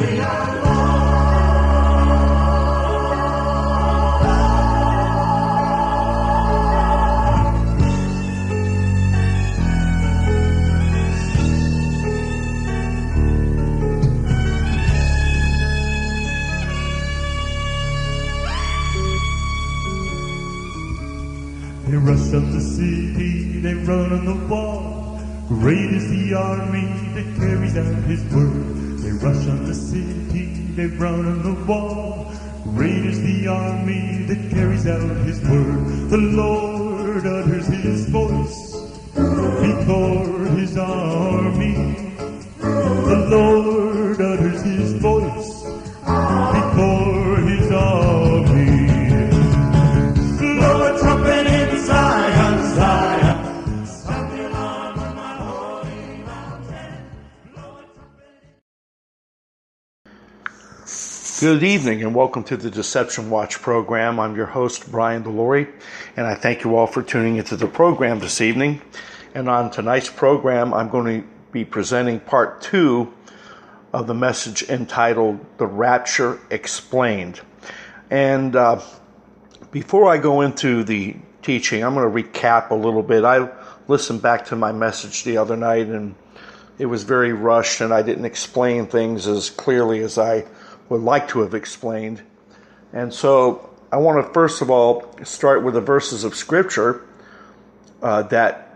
They rush up the city, they run on the wall. Great is the army that carries out his word. They rush on the city, they run on the wall. Great is the army that carries out his word. The Lord utters his voice before his army. The Lord utters his voice before his army. Blow a trumpet in Zion, Zion. Sound the alarm on my holy mountain. Blow a trumpet. Good evening and welcome to the Deception Watch program. I'm your host, Brian Delory, and I thank you all for tuning into the program this evening. And on tonight's program, I'm going to be presenting part 2 of the message entitled The Rapture Explained. And before I go into the teaching, I'm going to recap a little bit. I listened back to my message the other night, and it was very rushed, and I didn't explain things as clearly as I would like to have explained. And so I want to first of all start with the verses of Scripture that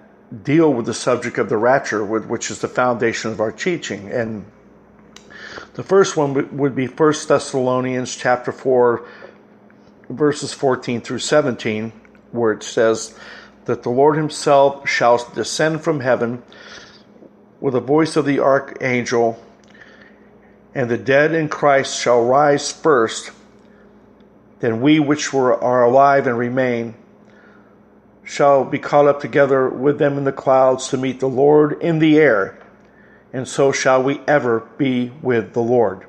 deal with the subject of the rapture, which is the foundation of our teaching. And the first one would be 1 Thessalonians chapter 4, verses 14 through 17, where it says that the Lord himself shall descend from heaven with the voice of the archangel, and the dead in Christ shall rise first. Then we which are alive and remain shall be caught up together with them in the clouds to meet the Lord in the air, and so shall we ever be with the Lord.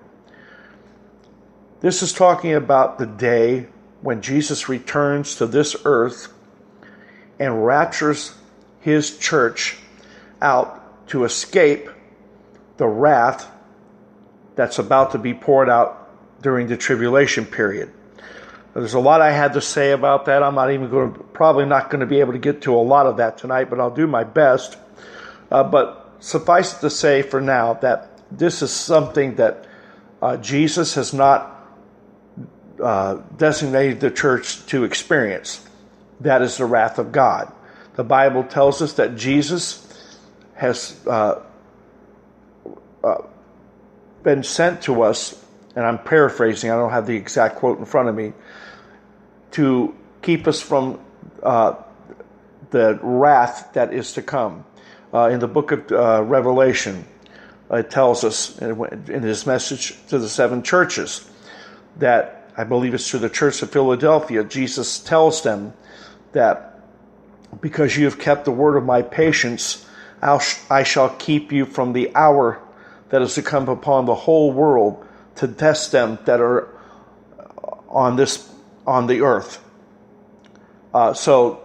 This is talking about the day when Jesus returns to this earth and raptures his church out to escape the wrath that's about to be poured out during the tribulation period. There's a lot I had to say about that. I'm probably not going to be able to get to a lot of that tonight, but I'll do my best. But suffice it to say for now that this is something that Jesus has not designated the church to experience. That is the wrath of God. The Bible tells us that Jesus has been sent to us, and I'm paraphrasing, I don't have the exact quote in front of me, to keep us from the wrath that is to come. In the book of Revelation, it tells us in his message to the 7 churches that, I believe it's to the church of Philadelphia, Jesus tells them that because you have kept the word of my patience, I shall keep you from the hour that is to come upon the whole world to test them that are on the earth. So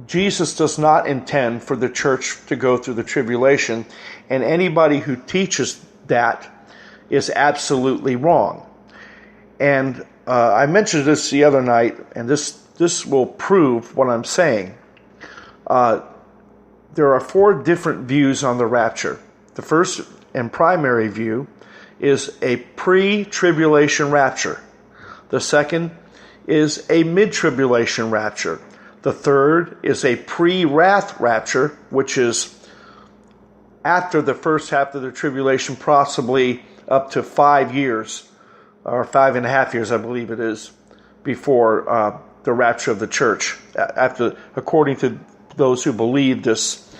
Jesus does not intend for the church to go through the tribulation, and anybody who teaches that is absolutely wrong. And I mentioned this the other night, and this will prove what I'm saying. There are 4 different views on the rapture. The first and primary view is a pre-tribulation rapture. The second is a mid-tribulation rapture. The third is a pre-wrath rapture, which is after the first half of the tribulation, possibly up to 5 years, or 5.5 years, I believe it is, before the rapture of the church. According to those who believe this,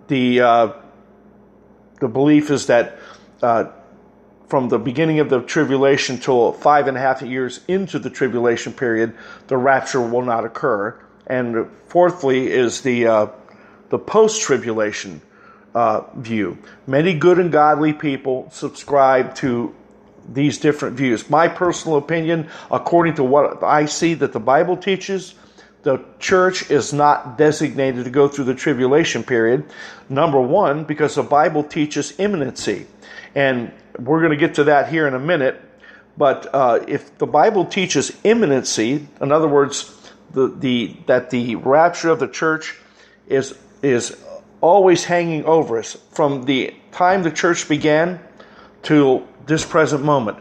the belief is that from the beginning of the tribulation till 5.5 years into the tribulation period, the rapture will not occur. And fourthly is the post-tribulation view. Many good and godly people subscribe to these different views. My personal opinion, according to what I see that the Bible teaches, the church is not designated to go through the tribulation period. Number one, because the Bible teaches imminency. And we're going to get to that here in a minute. But if the Bible teaches imminency, in other words, that the rapture of the church is always hanging over us from the time the church began to this present moment.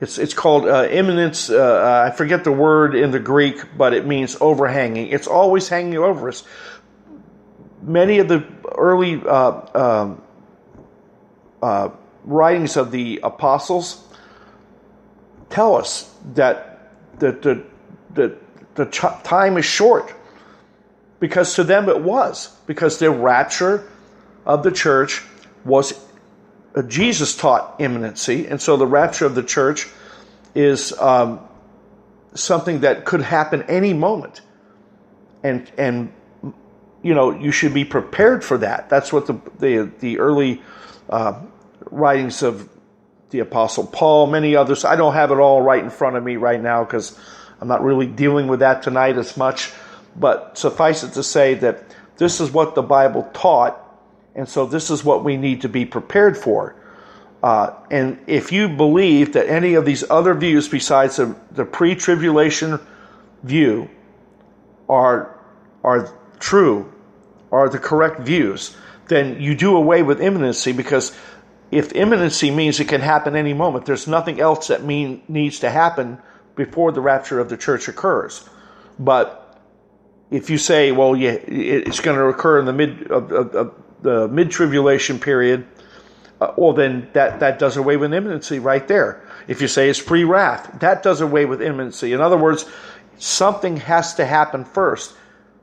It's called imminence. I forget the word in the Greek, but it means overhanging. It's always hanging over us. Many of the early writings of the apostles tell us that the time is short, because to them it was, because the rapture of the church was, Jesus taught imminency, and so the rapture of the church is something that could happen any moment, and you should be prepared for that. That's what the early writings of the Apostle Paul, many others. I don't have it all right in front of me right now because I'm not really dealing with that tonight as much. But suffice it to say that this is what the Bible taught, and so this is what we need to be prepared for. And if you believe that any of these other views besides the pre-tribulation view are true, are the correct views, then you do away with imminency, because if imminency means it can happen any moment, there's nothing else that needs to happen before the rapture of the church occurs. But if you say, well, yeah, it's going to occur in the mid-tribulation period, well, then that does away with imminency right there. If you say it's pre-wrath, that does away with imminency. In other words, something has to happen first.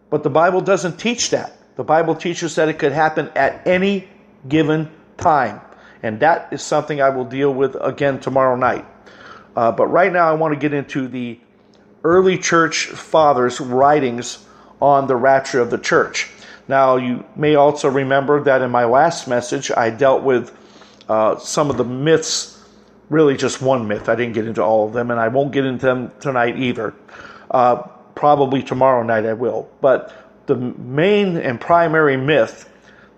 But the Bible doesn't teach that. The Bible teaches that it could happen at any given time. And that is something I will deal with again tomorrow night. But right now I want to get into the early church fathers' writings on the rapture of the church. Now, you may also remember that in my last message I dealt with some of the myths, really just one myth. I didn't get into all of them, and I won't get into them tonight either. Probably tomorrow night I will. But the main and primary myth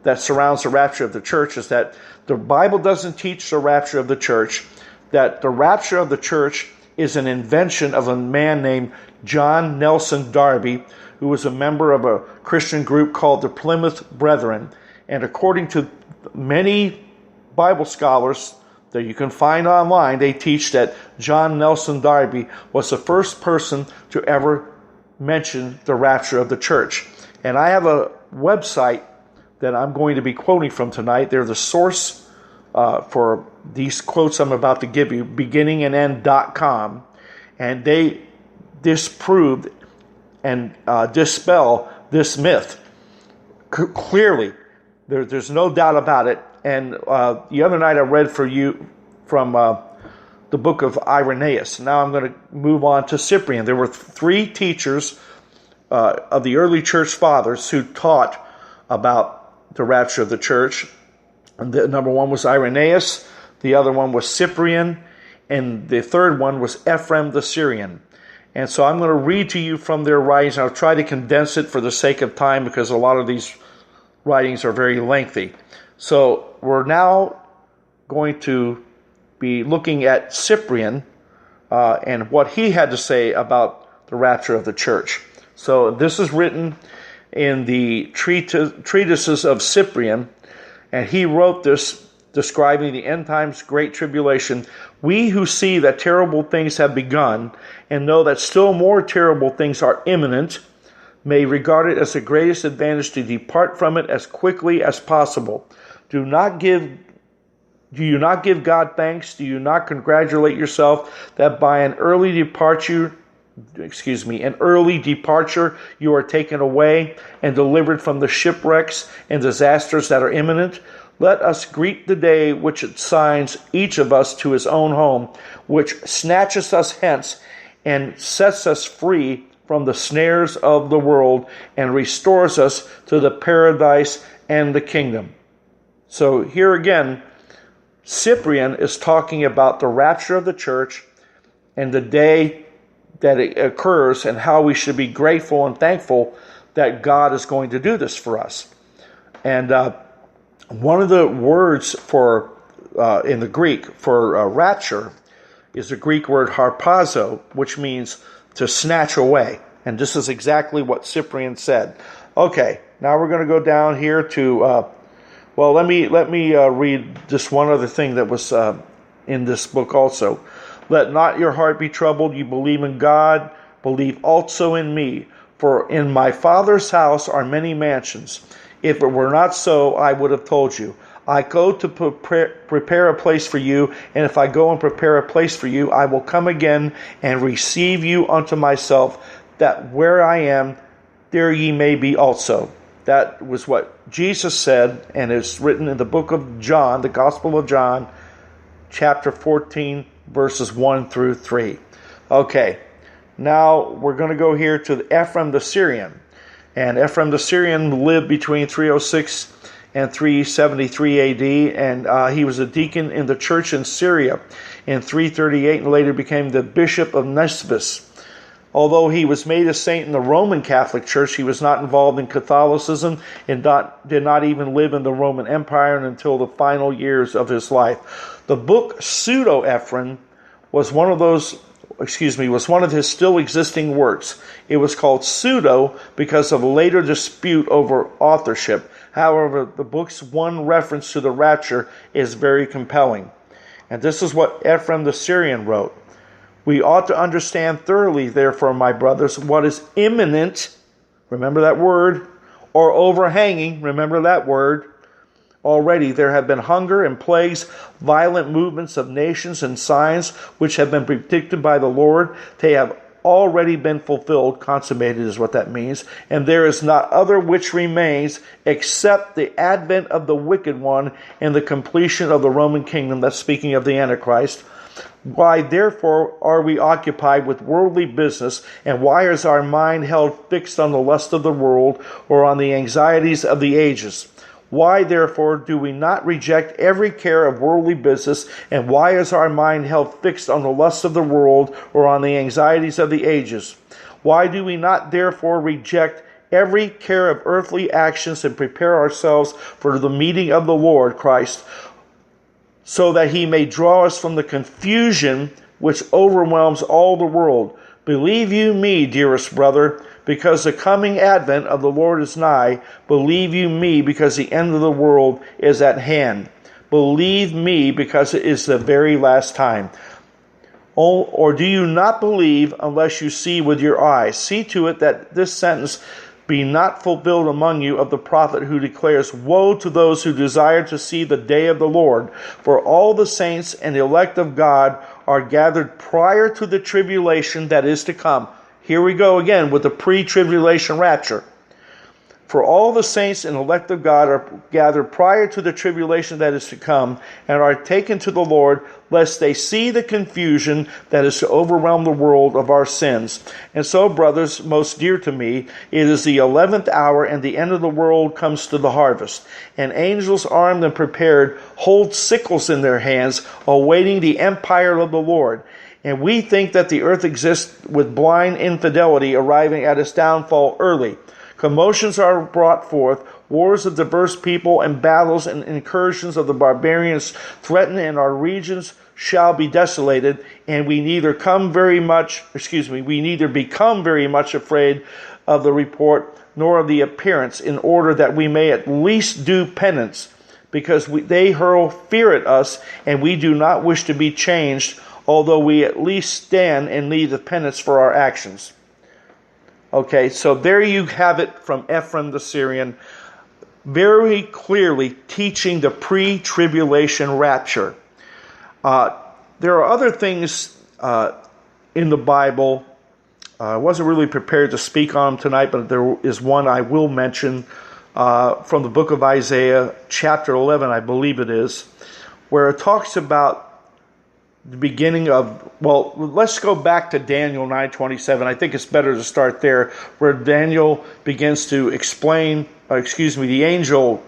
that surrounds the rapture of the church is that the Bible doesn't teach the rapture of the church, that the rapture of the church is an invention of a man named John Nelson Darby, who was a member of a Christian group called the Plymouth Brethren. And according to many Bible scholars that you can find online, they teach that John Nelson Darby was the first person to ever mention the rapture of the church. And I have a website that I'm going to be quoting from tonight. They're the source for these quotes I'm about to give you, beginningandend.com, and they disproved and dispel this myth clearly. There's no doubt about it. And the other night I read for you from the book of Irenaeus. Now I'm going to move on to Cyprian. There were three teachers of the early church fathers who taught about the rapture of the church. And number one was Irenaeus, the other one was Cyprian, and the third one was Ephraim the Syrian. And so I'm going to read to you from their writings. I'll try to condense it for the sake of time, because a lot of these writings are very lengthy. So we're now going to be looking at Cyprian and what he had to say about the rapture of the church. So this is written in the treatises of Cyprian, and he wrote this describing the end times great tribulation. We who see that terrible things have begun and know that still more terrible things are imminent may regard it as the greatest advantage to depart from it as quickly as possible. Do you not give God thanks? Do you not congratulate yourself that by an early departure you are taken away and delivered from the shipwrecks and disasters that are imminent? Let us greet the day which assigns each of us to his own home, which snatches us hence and sets us free from the snares of the world and restores us to the paradise and the kingdom. So here again, Cyprian is talking about the rapture of the church and the day that it occurs and how we should be grateful and thankful that God is going to do this for us. And one of the words for in the Greek for rapture is the Greek word harpazo, which means to snatch away. And this is exactly what Cyprian said. Okay, now we're going to go down here to, let me read just one other thing that was in this book also. Let not your heart be troubled. You believe in God, believe also in me. For in my Father's house are many mansions. If it were not so, I would have told you. I go to prepare a place for you, and if I go and prepare a place for you, I will come again and receive you unto myself, that where I am, there ye may be also. That was what Jesus said, and it's written in the book of John, the Gospel of John, chapter 14, verses 1 through 3. Okay, now we're going to go here to Ephraim the Syrian. And Ephraim the Syrian lived between 306 and 373 AD, and he was a deacon in the church in Syria in 338 and later became the bishop of Nisibis. Although he was made a saint in the Roman Catholic Church, he was not involved in Catholicism and did not even live in the Roman Empire until the final years of his life. The book Pseudo-Ephraim was one of his still existing works. It was called Pseudo because of a later dispute over authorship. However, the book's one reference to the rapture is very compelling. And this is what Ephraim the Syrian wrote. We ought to understand thoroughly, therefore, my brothers, what is imminent, remember that word, or overhanging, remember that word. Already there have been hunger and plagues, violent movements of nations and signs which have been predicted by the Lord. They have already been fulfilled, consummated is what that means, and there is not other which remains except the advent of the wicked one and the completion of the Roman kingdom. That's speaking of the Antichrist. Why therefore are we occupied with worldly business, and why is our mind held fixed on the lust of the world or on the anxieties of the ages? Why, therefore, do we not reject every care of worldly business, and why is our mind held fixed on the lust of the world or on the anxieties of the ages? Why do we not, therefore, reject every care of earthly actions and prepare ourselves for the meeting of the Lord Christ, so that he may draw us from the confusion which overwhelms all the world? Believe you me, dearest brother, because the coming advent of the Lord is nigh. Believe you me, because the end of the world is at hand. Believe me, because it is the very last time. Or do you not believe unless you see with your eyes? See to it that this sentence be not fulfilled among you of the prophet who declares, Woe to those who desire to see the day of the Lord! For all the saints and the elect of God are gathered prior to the tribulation that is to come. Here we go again with the pre-tribulation rapture. For all the saints and elect of God are gathered prior to the tribulation that is to come, and are taken to the Lord, lest they see the confusion that is to overwhelm the world of our sins. And so, brothers, most dear to me, it is the 11th hour, and the end of the world comes to the harvest. And angels armed and prepared hold sickles in their hands, awaiting the empire of the Lord. And we think that the earth exists with blind infidelity, arriving at its downfall early. Commotions are brought forth, wars of diverse people, and battles and incursions of the barbarians threaten, and our regions shall be desolated, and we neither become very much afraid of the report nor of the appearance, in order that we may at least do penance, because they hurl fear at us, and we do not wish to be changed, although we at least stand in need of penance for our actions. Okay, so there you have it from Ephraim the Syrian, very clearly teaching the pre-tribulation rapture. There are other things in the Bible. I wasn't really prepared to speak on them tonight, but there is one I will mention from the book of Isaiah, chapter 11, I believe it is, where it talks about the beginning of, let's go back to Daniel 9:27. I think it's better to start there, where Daniel begins to explain, the angel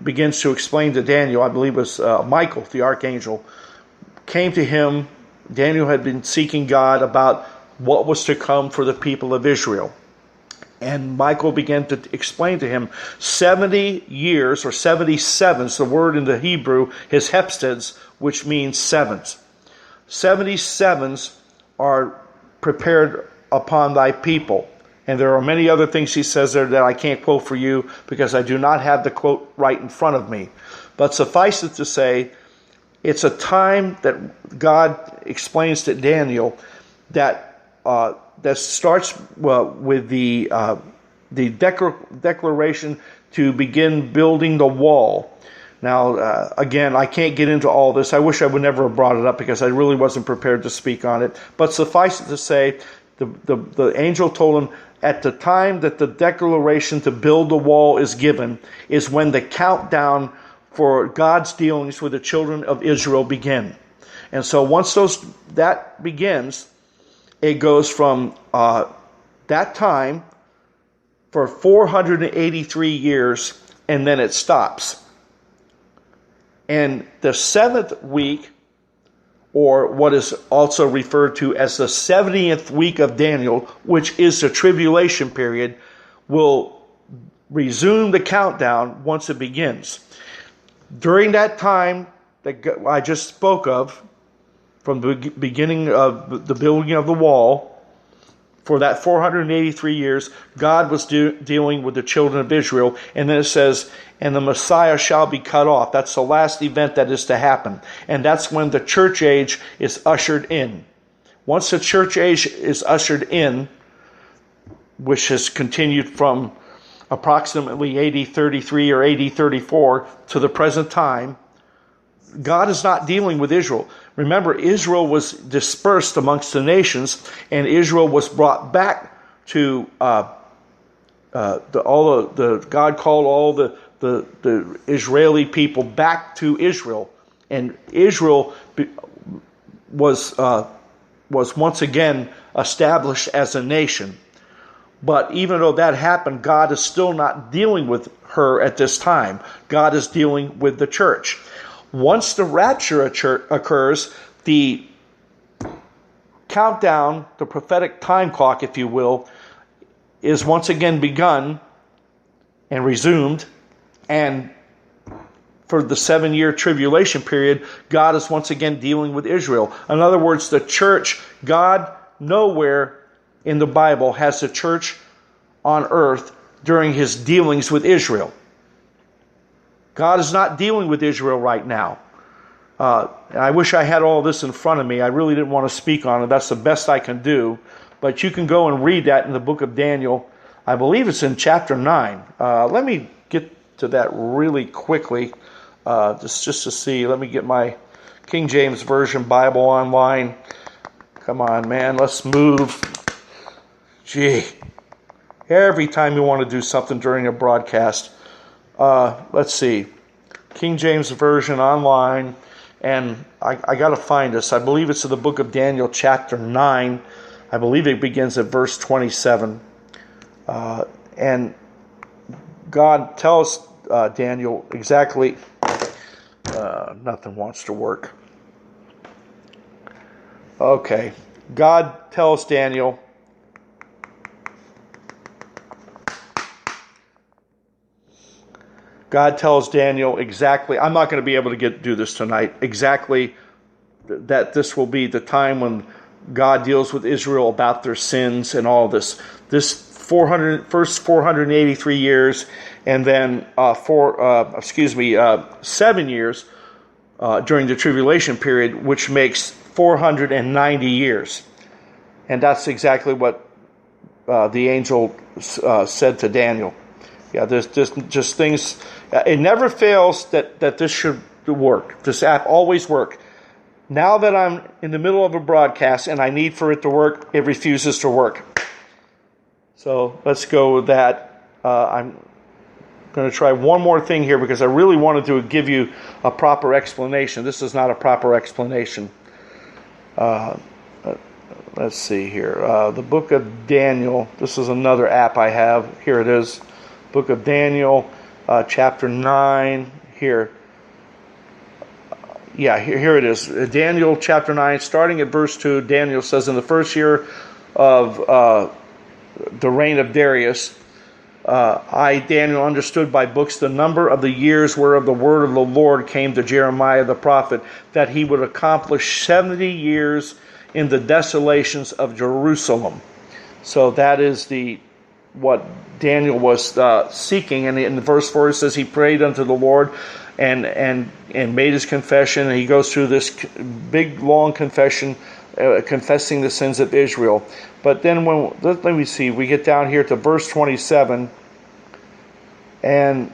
begins to explain to Daniel, I believe it was Michael, the archangel, came to him Daniel had been seeking God about what was to come for the people of Israel. And Michael began to explain to him 70 years, or 77s, the word in the Hebrew is hepsteds, which means sevens. 77s are prepared upon thy people. And there are many other things he says there that I can't quote for you because I do not have the quote right in front of me. But suffice it to say, it's a time that God explains to Daniel that starts with the declaration to begin building the wall. Now, again, I can't get into all this. I wish I would never have brought it up because I really wasn't prepared to speak on it. But suffice it to say, the angel told him at the time that the declaration to build the wall is given is when the countdown for God's dealings with the children of Israel begin. And so once that begins, it goes from that time for 483 years, and then it stops. And the seventh week, or what is also referred to as the 70th week of Daniel, which is the tribulation period, will resume the countdown once it begins. During that time that I just spoke of, from the beginning of the building of the wall, for that 483 years, God was dealing with the children of Israel. And then it says, and the Messiah shall be cut off. That's the last event that is to happen. And that's when the church age is ushered in. Once the church age is ushered in, which has continued from approximately AD 33 or AD 34 to the present time, God is not dealing with Israel. Remember, Israel was dispersed amongst the nations, and Israel was brought back to God called all the Israeli people back to Israel, and Israel was once again established as a nation. But even though that happened, God is still not dealing with her at this time. God is dealing with the church. Once the rapture occurs, the countdown, the prophetic time clock, if you will, is once again begun and resumed. And for the 7-year tribulation period, God is once again dealing with Israel. In other words, the church, God nowhere in the Bible has the church on earth during his dealings with Israel. God is not dealing with Israel right now. I wish I had all this in front of me. I really didn't want to speak on it. That's the best I can do. But you can go and read that in the book of Daniel. I believe it's in chapter 9. Let me get to that really quickly, just to see. Let me get my King James Version Bible online. Come on, man. Let's move. Gee. Every time you want to do something during a broadcast. Let's see. King James Version online. And I got to find this. I believe it's in the book of Daniel, chapter 9. I believe it begins at verse 27. And God tells Daniel exactly... nothing wants to work. Okay. God tells Daniel... God tells Daniel exactly, I'm not going to be able to do this tonight, exactly that this will be the time when God deals with Israel about their sins and all this. This first 483 years, and then 7 years during the tribulation period, which makes 490 years. And that's exactly what the angel said to Daniel. Yeah, there's just things. It never fails that this should work. This app always work. Now that I'm in the middle of a broadcast and I need for it to work, it refuses to work. So let's go with that. I'm going to try one more thing here because I really wanted to give you a proper explanation. This is not a proper explanation. Let's see here. The book of Daniel. This is another app I have. Here it is. Book of Daniel, chapter 9, here. here it is. Daniel chapter 9, starting at verse 2, Daniel says, in the first year of the reign of Darius, I, Daniel, understood by books the number of the years whereof the word of the Lord came to Jeremiah the prophet, that he would accomplish 70 years in the desolations of Jerusalem. So that is what Daniel was seeking. And in verse 4 it says he prayed unto the Lord and made his confession. And he goes through this big, long confession, confessing the sins of Israel. But then let me see, we get down here to verse 27, and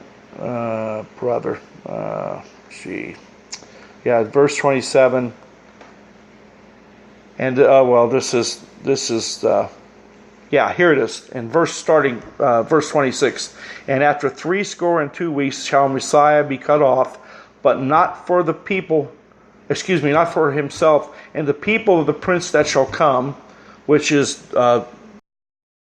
verse 27, and here it is, in verse 26, and after 62 weeks shall Messiah be cut off, but not for not for himself, and the people of the prince that shall come, which is